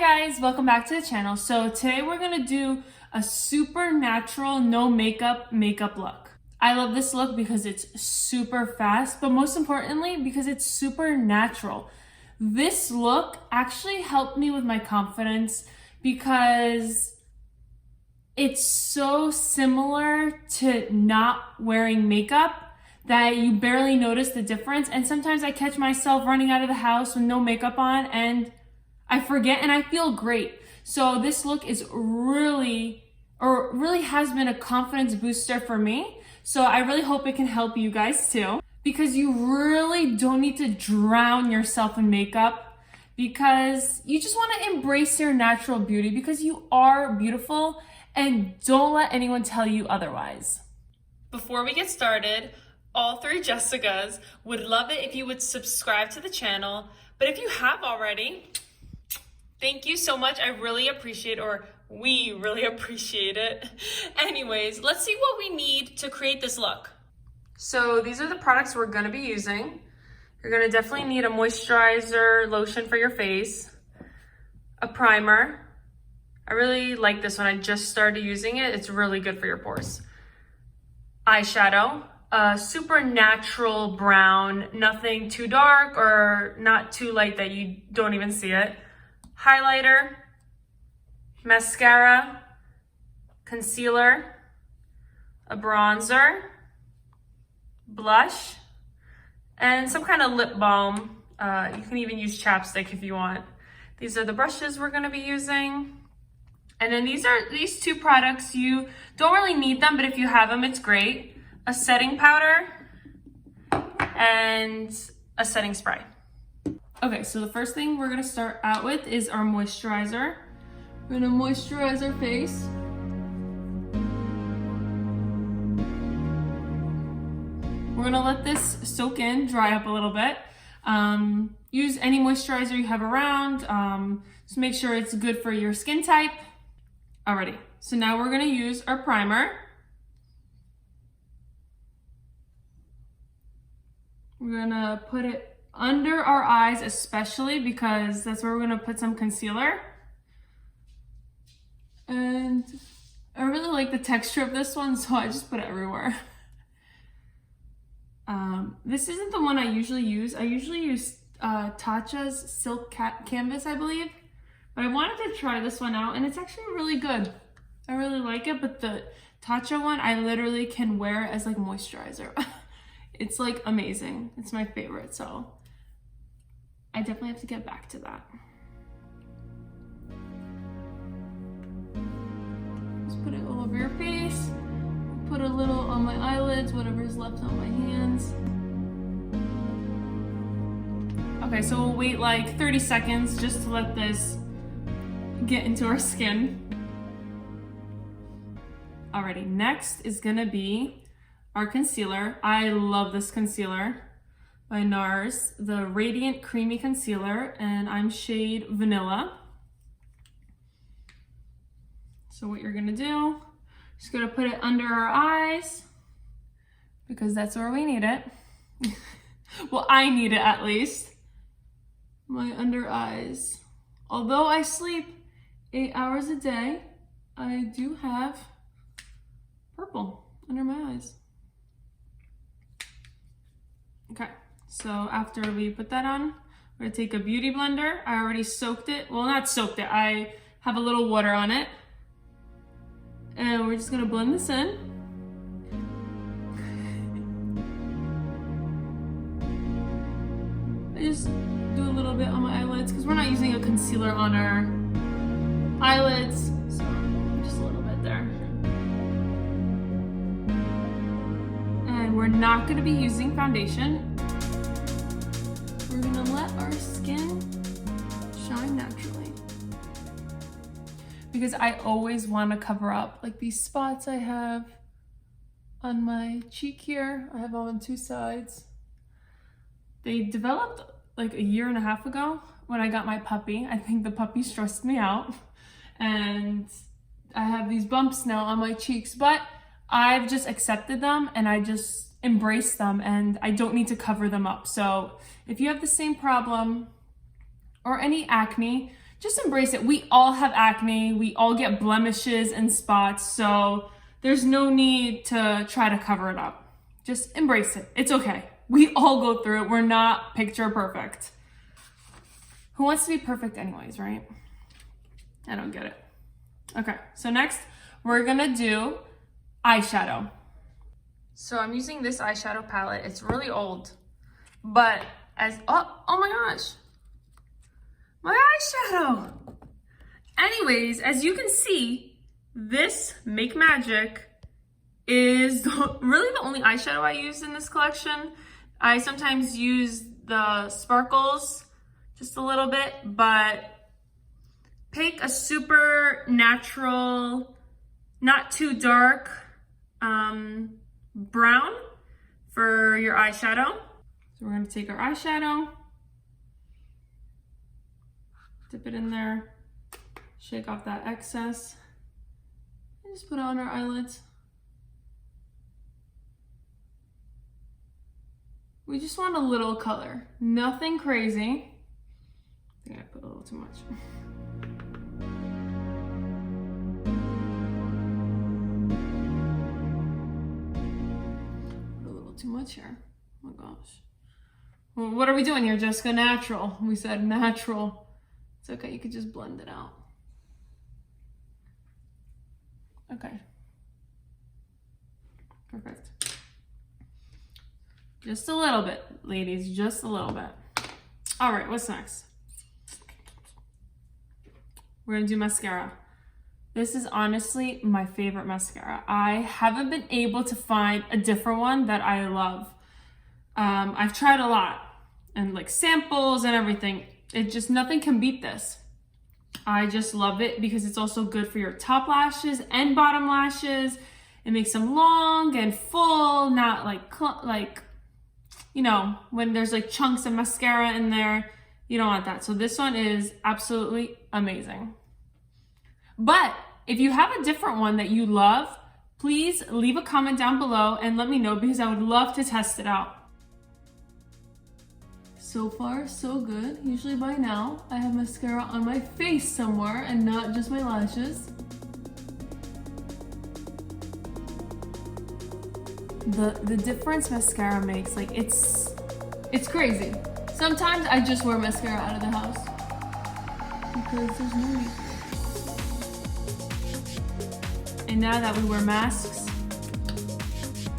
guys, welcome back to the channel. So today we're gonna do a super natural no makeup look. I love this look because it's super fast, but most importantly because it's super natural. This look actually helped me with my confidence because it's so similar to not wearing makeup that you barely notice the difference. And sometimes I catch myself running out of the house with no makeup on and I forget and I feel great. So this look is really has been a confidence booster for me. So I really hope it can help you guys too, because you really don't need to drown yourself in makeup, because you just want to embrace your natural beauty because you are beautiful, and don't let anyone tell you otherwise. Before we get started, all three Jessicas would love it if you would subscribe to the channel. But if you have already, thank you so much. I really appreciate, or we really appreciate it. Anyways, let's see what we need to create this look. So these are the products we're gonna be using. You're gonna definitely need a moisturizer lotion for your face, a primer. I really like this one. I just started using it. It's really good for your pores. Eyeshadow, a super natural brown, nothing too dark or not too light that you don't even see it. Highlighter, mascara, concealer, a bronzer, blush, and some kind of lip balm. You can even use chapstick if you want. These are the brushes we're gonna be using. And then these two products, you don't really need them, but if you have them, it's great. A setting powder and a setting spray. Okay, so the first thing we're gonna start out with is our moisturizer. We're gonna moisturize our face. We're gonna let this soak in, dry up a little bit. Use any moisturizer you have around. Just make sure it's good for your skin type. Alrighty, so now we're gonna use our primer. We're gonna put it under our eyes, especially because that's where we're gonna put some concealer. And I really like the texture of this one, so I just put it everywhere. This isn't the one I usually use. I usually use Tatcha's Silk Canvas, I believe. But I wanted to try this one out, and it's actually really good. I really like it, but the Tatcha one, I literally can wear as like moisturizer. It's like amazing. It's my favorite, so I definitely have to get back to that. Just put it all over your face. Put a little on my eyelids, whatever's left on my hands. Okay, so we'll wait like 30 seconds just to let this get into our skin. Alrighty, next is gonna be our concealer. I love this concealer by NARS, the Radiant Creamy Concealer, and I'm shade Vanilla. So what you're gonna do, just gonna put it under our eyes because that's where we need it. Well, I need it at least. My under eyes. Although I sleep 8 hours a day, I do have purple under my eyes. Okay, so after we put that on, we're gonna take a beauty blender. I already soaked it. Well, not soaked it. I have a little water on it. And we're just gonna blend this in. I just do a little bit on my eyelids because we're not using a concealer on our eyelids, so just a little bit there. And we're not gonna be using foundation. We're gonna let our skin shine naturally. Because I always wanna cover up like these spots I have on my cheek here. I have on two sides. They developed like 1.5 years ago when I got my puppy. I think the puppy stressed me out. And I have these bumps now on my cheeks, but I've just accepted them and I just embrace them and I don't need to cover them up. So if you have the same problem or any acne, just embrace it. We all have acne. We all get blemishes and spots. So there's no need to try to cover it up. Just embrace it. It's okay. We all go through it. We're not picture perfect. Who wants to be perfect anyways, right? I don't get it. Okay, so next we're gonna do eyeshadow. So I'm using this eyeshadow palette. It's really old, but oh my gosh, my eyeshadow. Anyways, as you can see, this Make Magic is really the only eyeshadow I use in this collection. I sometimes use the sparkles just a little bit, but pick a super natural, not too dark brown for your eyeshadow. So we're gonna take our eyeshadow, dip it in there, shake off that excess, and just put it on our eyelids. We just want a little color, nothing crazy. I think I put a little too much. Put a little too much here. Oh my gosh. Well, what are we doing here, Jessica? Natural. We said natural. It's okay, you could just blend it out. Okay. Perfect. Just a little bit, ladies, just a little bit. All right, what's next? We're gonna do mascara. This is honestly my favorite mascara. I haven't been able to find a different one that I love. I've tried a lot and like samples and everything. It just, nothing can beat this. I just love it because it's also good for your top lashes and bottom lashes. It makes them long and full, not like, you know, when there's like chunks of mascara in there, you don't want that. So this one is absolutely amazing. But if you have a different one that you love, please leave a comment down below and let me know because I would love to test it out. So far, so good. Usually by now, I have mascara on my face somewhere and not just my lashes. The difference mascara makes, like it's crazy. Sometimes I just wear mascara out of the house because there's no need for it. And now that we wear masks,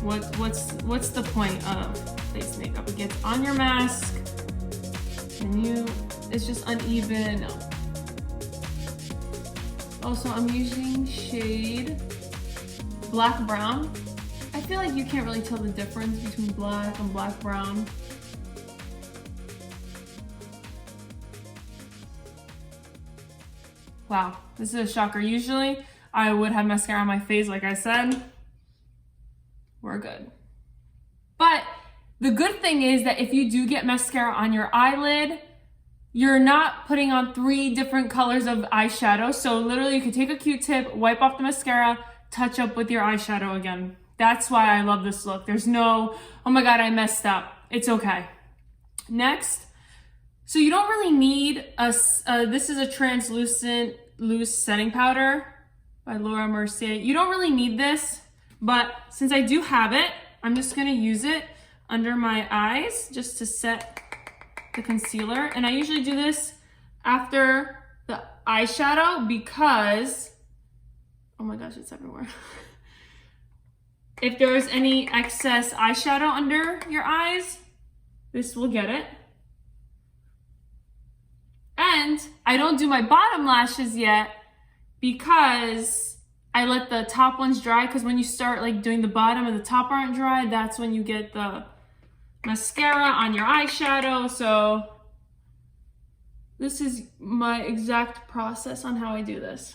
what's the point of face makeup? It gets on your mask and it's just uneven. No. Also, I'm using shade Black Brown. I feel like you can't really tell the difference between black and black brown. Wow, this is a shocker. Usually I would have mascara on my face, like I said. We're good. But the good thing is that if you do get mascara on your eyelid, you're not putting on 3 different colors of eyeshadow. So literally you could take a Q-tip, wipe off the mascara, touch up with your eyeshadow again. That's why I love this look. There's no, oh my God, I messed up. It's okay. Next, so you don't really need this is a translucent loose setting powder by Laura Mercier. You don't really need this, but since I do have it, I'm just gonna use it under my eyes just to set the concealer. And I usually do this after the eyeshadow because, oh my gosh, it's everywhere. If there's any excess eyeshadow under your eyes, this will get it. And I don't do my bottom lashes yet because I let the top ones dry, because when you start like doing the bottom and the top aren't dry, that's when you get the mascara on your eyeshadow. So this is my exact process on how I do this.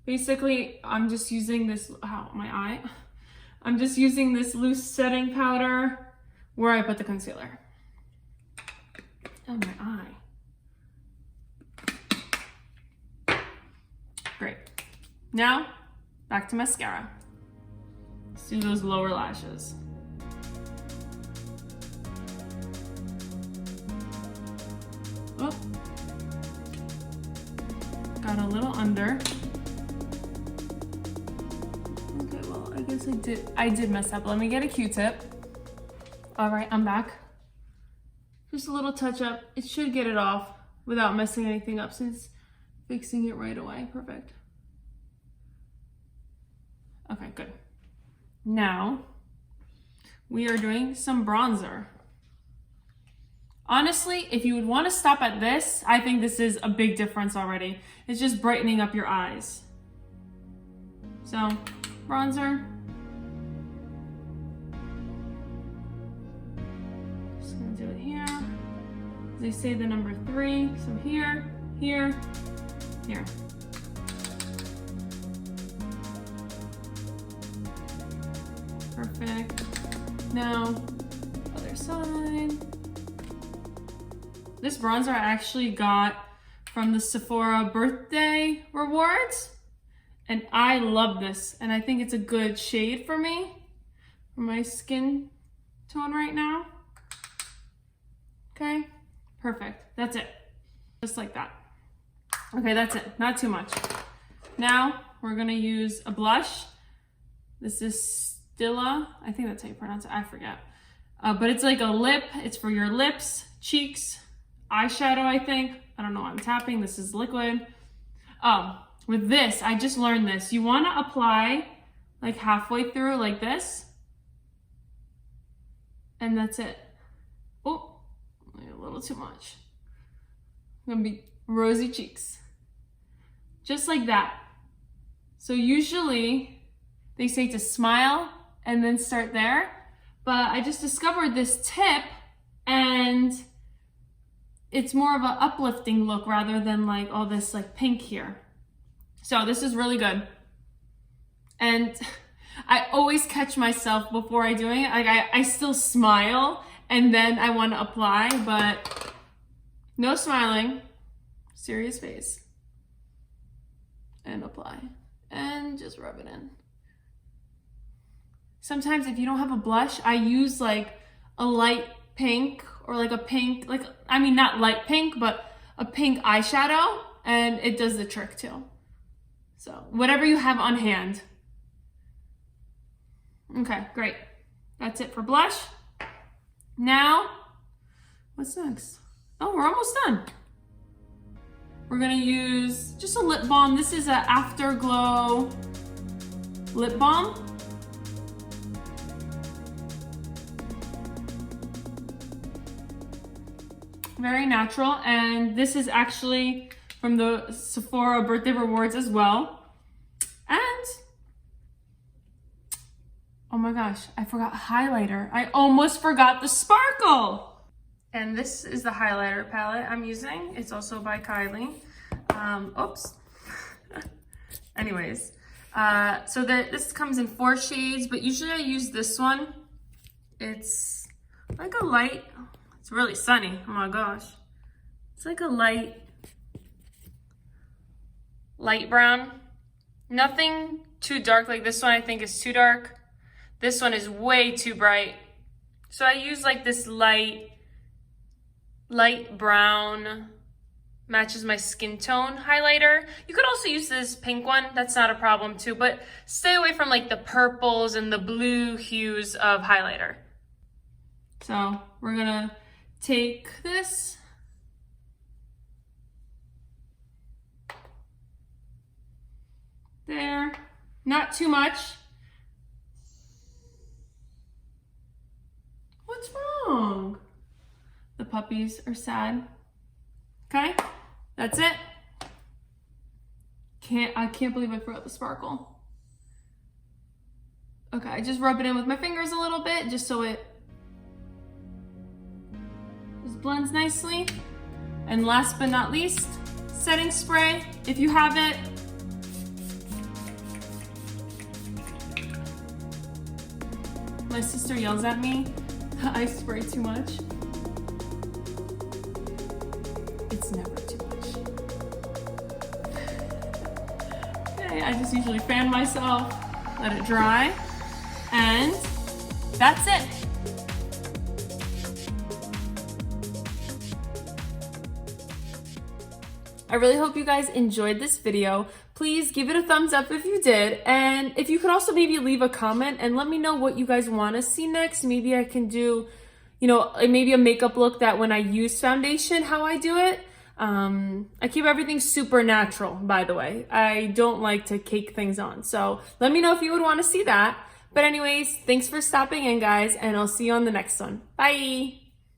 Basically, I'm just using this, I'm just using this loose setting powder where I put the concealer. Oh, my eye. Great. Now, back to mascara. Let's do those lower lashes. Oh, got a little under. Okay, well, I guess I did mess up. Let me get a Q-tip. All right, I'm back. Just a little touch up. It should get it off without messing anything up since fixing it right away. Perfect. Okay, good. Now, we are doing some bronzer. Honestly, if you would want to stop at this, I think this is a big difference already. It's just brightening up your eyes. So, bronzer. Just gonna do it here. They say the number 3, so here, here, here. Perfect. Now, other side. This bronzer I actually got from the Sephora birthday rewards, and I love this, and I think it's a good shade for me, for my skin tone right now. Okay, perfect. That's it. Just like that. Okay, that's it. Not too much. Now we're gonna use a blush. This is Stila. I think that's how you pronounce it. I forget. But it's like a lip. It's for your lips, cheeks, eyeshadow, I think. I don't know why I'm tapping. This is liquid. With this, I just learned this. You want to apply like halfway through like this. And that's it. Oh, a little too much. I'm going to be rosy cheeks. Just like that. So usually they say to smile and then start there. But I just discovered this tip, and it's more of an uplifting look rather than like all this like pink here. So this is really good. And I always catch myself before I doing it. Like I still smile and then I want to apply, but no smiling, serious face. And apply. And just rub it in. Sometimes if you don't have a blush, I use like a light pink or like a pink, like, I mean, not light pink, but a pink eyeshadow, and it does the trick too. So whatever you have on hand. Okay, great. That's it for blush. Now, what's next? Oh, we're almost done. We're gonna use just a lip balm. This is an Afterglow lip balm. Very natural, and this is actually from the Sephora birthday rewards as well. And oh my gosh, I forgot highlighter. I almost forgot the sparkle. And this is the highlighter palette I'm using. It's also by Kylie. Oops. Anyways, so this comes in 4 shades, but usually I use this one. It's like a light. It's really sunny. Oh my gosh. It's like a light brown. Nothing too dark. Like this one I think is too dark. This one is way too bright. So I use like this light brown, matches my skin tone highlighter. You could also use this pink one. That's not a problem too, but stay away from like the purples and the blue hues of highlighter. So we're gonna take this, there, not too much. What's wrong? The puppies are sad. Okay, that's it. I can't believe I forgot the sparkle. Okay, I just rub it in with my fingers a little bit just so it just blends nicely. And last but not least, setting spray, if you have it. My sister yells at me that I spray too much. It's never too much. Okay, I just usually fan myself, let it dry, and that's it. I really hope you guys enjoyed this video. Please give it a thumbs up if you did. And if you could also maybe leave a comment and let me know what you guys want to see next. Maybe I can do, you know, maybe a makeup look that when I use foundation, how I do it. I keep everything super natural, by the way. I don't like to cake things on. So let me know if you would want to see that. But anyways, thanks for stopping in, guys, and I'll see you on the next one. Bye!